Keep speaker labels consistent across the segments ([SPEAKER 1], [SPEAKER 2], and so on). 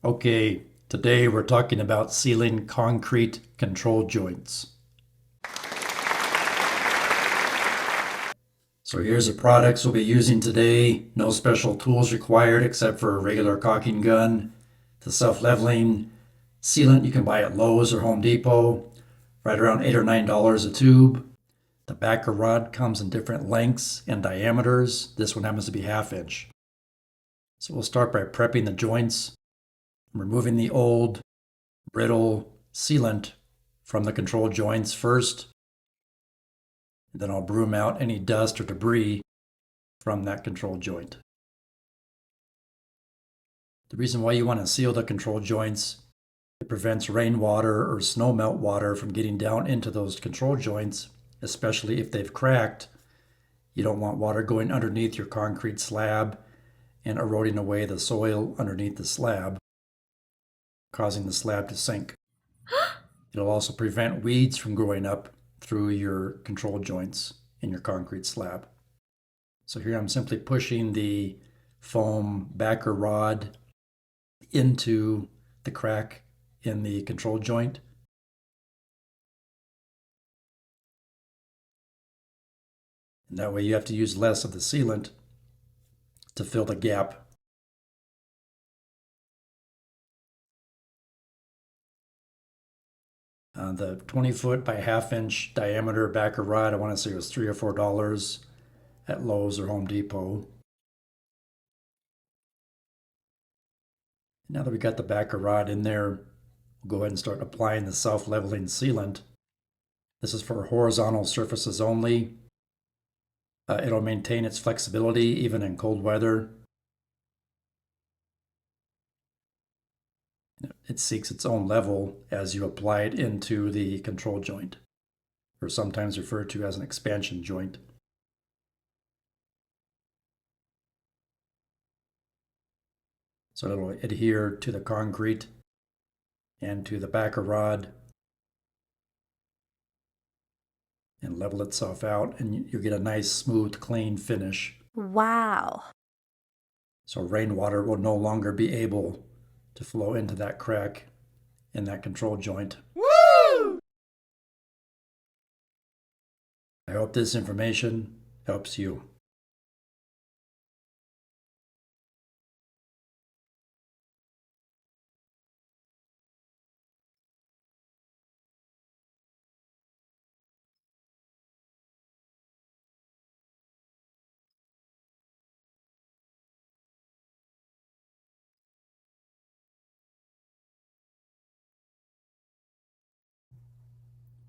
[SPEAKER 1] Okay, today we're talking about sealing concrete control joints. So here's the products we'll be using today. No special tools required except for a regular caulking gun. The self-leveling sealant you can buy at Lowe's or Home Depot, right around $8 or $9 a tube. The backer rod comes in different lengths and diameters. This one happens to be 1/2 inch. So we'll start by prepping the joints, removing the old brittle sealant from the control joints first. Then I'll broom out any dust or debris from that control joint. The reason why you want to seal the control joints, it prevents rainwater or snow melt water from getting down into those control joints, especially if they've cracked. You don't want water going underneath your concrete slab and eroding away the soil underneath the slab, causing the slab to sink. It'll also prevent weeds from growing up through your control joints in your concrete slab. So here I'm simply pushing the foam backer rod into the crack in the control joint. And that way you have to use less of the sealant to fill the gap. The 20-foot by 1/2 inch diameter backer rod, I want to say it was $3 or $4 at Lowe's or Home Depot. Now that we got the backer rod in there, we'll go ahead and start applying the self-leveling sealant. This is for horizontal surfaces only. It'll maintain its flexibility even in cold weather. It seeks its own level as you apply it into the control joint, or sometimes referred to as an expansion joint. So it'll adhere to the concrete and to the backer rod and level itself out, and you get a nice, smooth, clean finish.
[SPEAKER 2] Wow.
[SPEAKER 1] So rainwater will no longer be able to flow into that crack in that control joint.
[SPEAKER 2] Woo!
[SPEAKER 1] I hope this information helps you.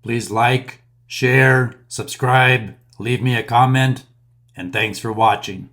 [SPEAKER 1] Please like, share, subscribe, leave me a comment, and thanks for watching.